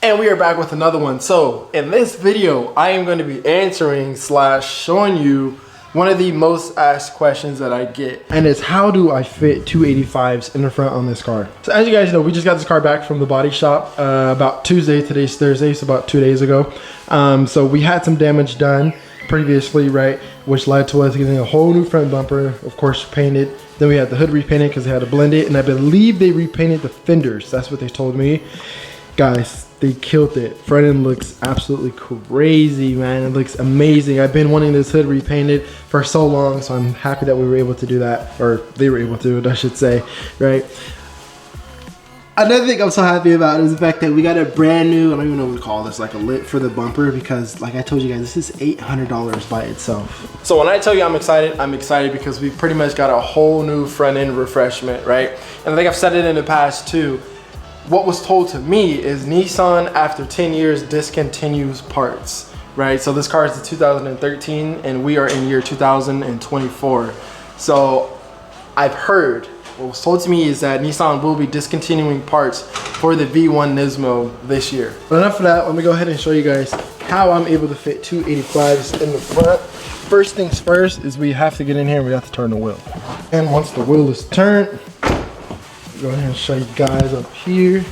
And we are back with another one. So in this video, I am going to be answering / showing you one of the most asked questions that I get. And it's how do I fit 285s in the front on this car? So as you guys know, we just got this car back from the body shop about Tuesday. Today's Thursday, so about 2 days ago. So we had some damage done previously, right? Which led to us getting a whole new front bumper, of course, painted. Then we had the hood repainted because they had to blend it. And I believe they repainted the fenders. That's what they told me. Guys, they killed it. Front end looks absolutely crazy, man. It looks amazing. I've been wanting this hood repainted for so long, so I'm happy that we were able to do that, or they were able to do it, I should say, right? Another thing I'm so happy about is the fact that we got a brand new, I don't even know what to call this, like a lid for the bumper, because like I told you guys, this is $800 by itself. So when I tell you I'm excited because we pretty much got a whole new front end refreshment, right? And I think I've said it in the past too. What was told to me is Nissan, after 10 years, discontinues parts, right? So this car is the 2013 and we are in year 2024. So I've heard, what was told to me is that Nissan will be discontinuing parts for the V1 Nismo this year. But enough of that, let me go ahead and show you guys how I'm able to fit 285s in the front. First things first is we have to get in here and we have to turn the wheel. And once the wheel is turned, go ahead and show you guys up here.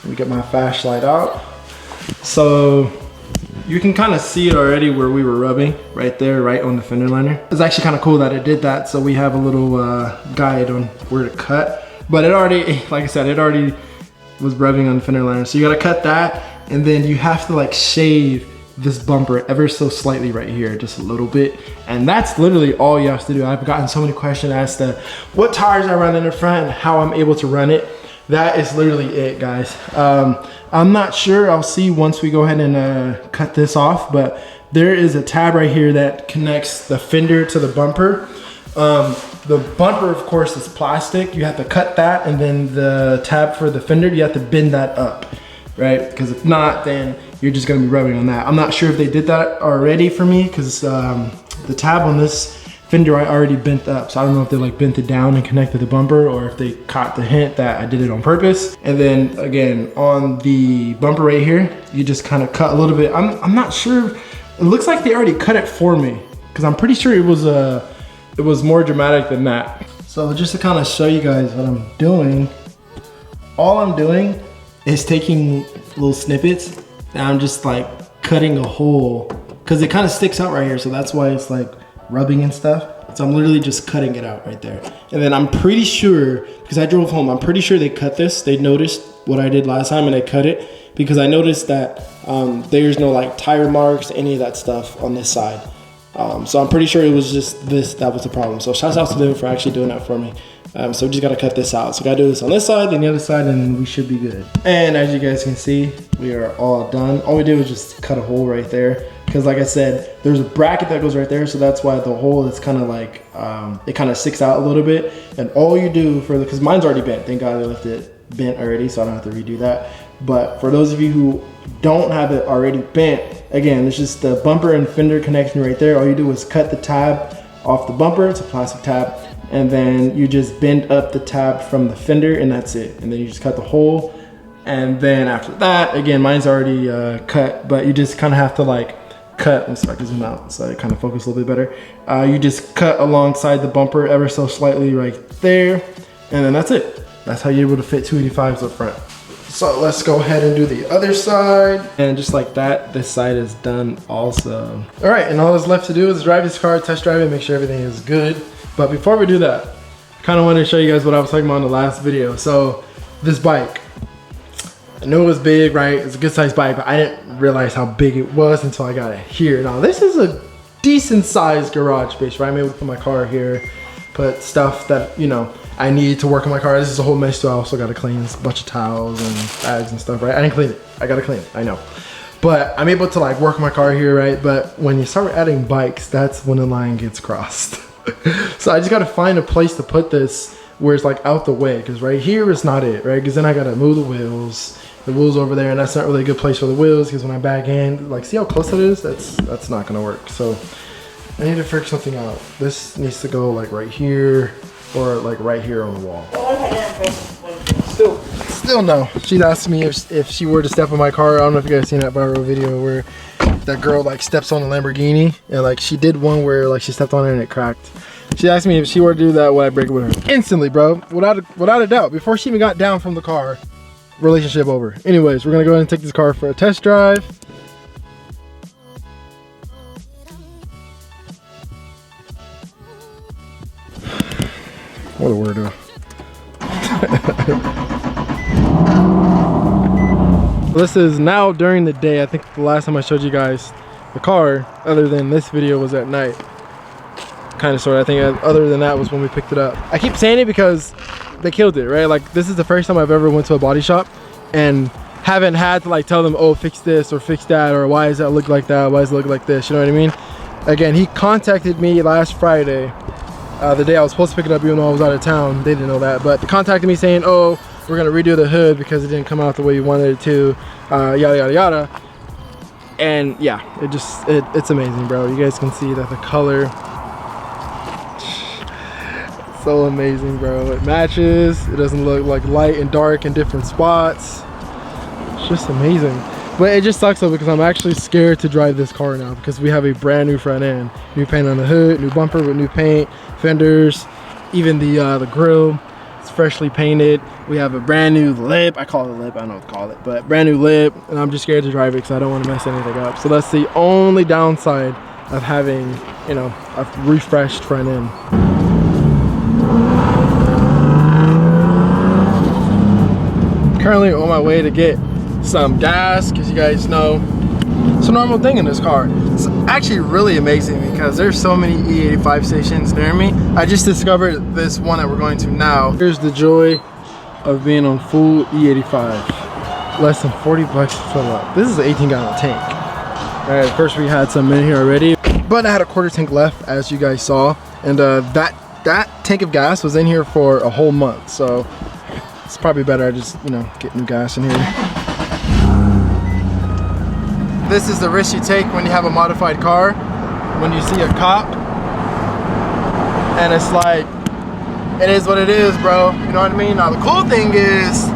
Let me get my flashlight out. So you can kind of see it already where we were rubbing right there, right on the fender liner. It's actually kind of cool that it did that. So we have a little guide on where to cut. But it already, like I said, it already was rubbing on the fender liner. So you gotta cut that, and then you have to like shave this bumper ever so slightly right here, just a little bit. And that's literally all you have to do. I've gotten so many questions as to what tires I run in the front and how I'm able to run it. That is literally it, guys. I'm not sure, I'll see once we go ahead and cut this off, but there is a tab right here that connects the fender to the bumper. The bumper, of course, is plastic. You have to cut that, and then the tab for the fender, you have to bend that up, right? Because if not, then you're just gonna be rubbing on that. I'm not sure if they did that already for me, because the tab on this fender I already bent up. So I don't know if they like bent it down and connected the bumper, or if they caught the hint that I did it on purpose. And then again, on the bumper right here, you just kind of cut a little bit. I'm not sure. It looks like they already cut it for me, because I'm pretty sure it was more dramatic than that. So just to kind of show you guys what I'm doing, all I'm doing is taking little snippets, and I'm just like cutting a hole, because it kind of sticks out right here, so that's why it's like rubbing and stuff. So I'm literally just cutting it out right there. And then I'm pretty sure, because I drove home, I'm pretty sure they cut this. They noticed what I did last time and they cut it, because I noticed that there's no like tire marks, any of that stuff on this side. So I'm pretty sure it was just this that was the problem. So shouts out to them for actually doing that for me. So we just gotta cut this out. So gotta do this on this side, then the other side, and we should be good. And as you guys can see, we are all done. All we did was just cut a hole right there, because like I said, there's a bracket that goes right there, so that's why the hole is kind of like, it kind of sticks out a little bit. And all you do for the, because mine's already bent, thank God they left it bent already, so I don't have to redo that. But for those of you who don't have it already bent, again, it's just the bumper and fender connection right there. All you do is cut the tab off the bumper, it's a plastic tab, and then you just bend up the tab from the fender, and that's it. And then you just cut the hole. And then after that, again, mine's already cut, but you just kind of have to like cut, let's start to zoom out so I kind of focus a little bit better. You just cut alongside the bumper ever so slightly right there, and then that's it. That's how you're able to fit 285s up front. So let's go ahead and do the other side. And just like that, this side is done also. All right, and all that's left to do is drive this car, test drive it, make sure everything is good. But before we do that, I kind of wanted to show you guys what I was talking about in the last video. So this bike, I knew it was big, right? It's a good sized bike, but I didn't realize how big it was until I got it here. Now this is a decent sized garage space, right? I'm able to put my car here, put stuff that, you know, I need to work on my car. This is a whole mess too. I also gotta clean a bunch of towels and bags and stuff, right? I didn't clean it, I gotta clean it, I know. But I'm able to like work on my car here, right? But when you start adding bikes, that's when the line gets crossed. So I just gotta find a place to put this where it's like out the way, because right here is not it, right? Because then I gotta move the wheels over there, and that's not really a good place for the wheels, because when I back in, like, see how close it is? That's not gonna work. So I need to figure something out. This needs to go like right here, or like right here on the wall. Still still no. She's asked me if she were to step on my car. I don't know if you guys seen that viral video where that girl like steps on a Lamborghini, and like she did one where like she stepped on it and it cracked. She asked me if she were to do that, would I break it with her? Instantly, bro. Without a doubt. Before she even got down from the car, relationship over. Anyways, we're gonna go ahead and take this car for a test drive. What a weirdo. This is now during the day. I think the last time I showed you guys the car, other than this video, was at night. Kind of, sort of. I think other than that was when we picked it up. I keep saying it because they killed it, right? Like, this is the first time I've ever went to a body shop and haven't had to like tell them, oh, fix this or fix that, or why does that look like that, why does it look like this, you know what I mean? Again, he contacted me last Friday, the day I was supposed to pick it up, even though I was out of town. They didn't know that, but they contacted me saying, oh, we're gonna redo the hood because it didn't come out the way you wanted it to, yada yada yada. And yeah, it's amazing, bro. You guys can see that the color, so amazing, bro. It matches. It doesn't look like light and dark in different spots. It's just amazing. But it just sucks though, because I'm actually scared to drive this car now because we have a brand new front end, new paint on the hood, new bumper with new paint, fenders, even the grill. It's freshly painted. We have a brand new lip. I call it a lip. I don't know what to call it, but brand new lip. And I'm just scared to drive it because I don't want to mess anything up. So that's the only downside of having, you know, a refreshed front end. Currently on my way to get some gas because you guys know it's a normal thing in this car. It's actually really amazing because there's so many E85 stations near me. I just discovered this one that we're going to now. Here's the joy of being on full E85. Less than 40 bucks to fill up. This is an 18-gallon tank. All right, of course we had some in here already, but I had a quarter tank left, as you guys saw, and that tank of gas was in here for a whole month. So it's probably better I just, you know, get new gas in here. This is the risk you take when you have a modified car. When you see a cop, and it's like, it is what it is, bro. You know what I mean? Now the cool thing is,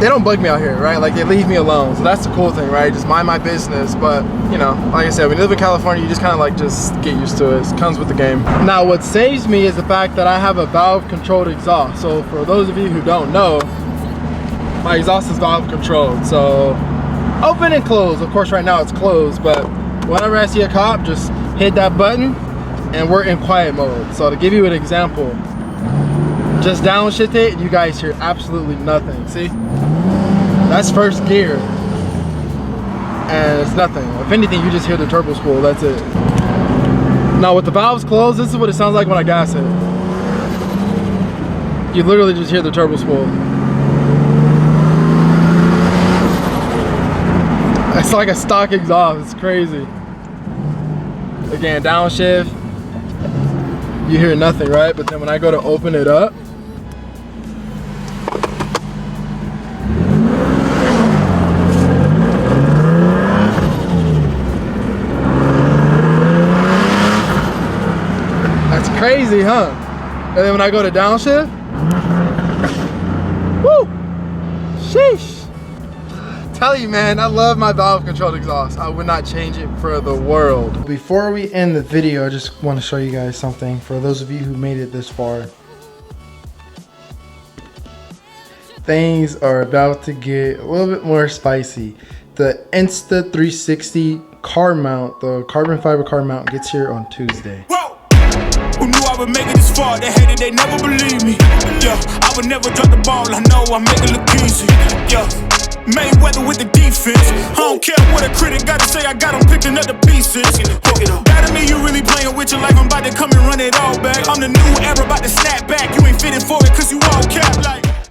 they don't bug me out here, right? Like, they leave me alone. So that's the cool thing, right? Just mind my business. But, you know, like I said, when you live in California, you just kind of like just get used to it. It comes with the game. Now, what saves me is the fact that I have a valve-controlled exhaust. So for those of you who don't know, my exhaust is valve-controlled. So open and close. Of course, right now it's closed, but whenever I see a cop, just hit that button and we're in quiet mode. So to give you an example, just downshift it, you guys hear absolutely nothing. See? That's first gear. And it's nothing. If anything, you just hear the turbo spool, that's it. Now with the valves closed, this is what it sounds like when I gas it. You literally just hear the turbo spool. It's like a stock exhaust, it's crazy. Again, downshift, you hear nothing, right? But then when I go to open it up, that's crazy, huh? And then when I go to downshift, woo, sheesh. Tell you, man, I love my valve controlled exhaust. I would not change it for the world. Before we end the video, I just want to show you guys something for those of you who made it this far. Things are about to get a little bit more spicy. The Insta360 car mount, the carbon fiber car mount, gets here on Tuesday. Whoa! Who knew I would make it this far? They hated, they never believe me. Yeah, I would never drop the ball. I know I make it look easy. Yeah. Mayweather with the defense. I don't care what a critic got to say, I got them picking up the pieces. That to me, you really playing with your life. I'm about to come and run it all back. I'm the new era, about to snap back. You ain't fitting for it, cause you all cap like.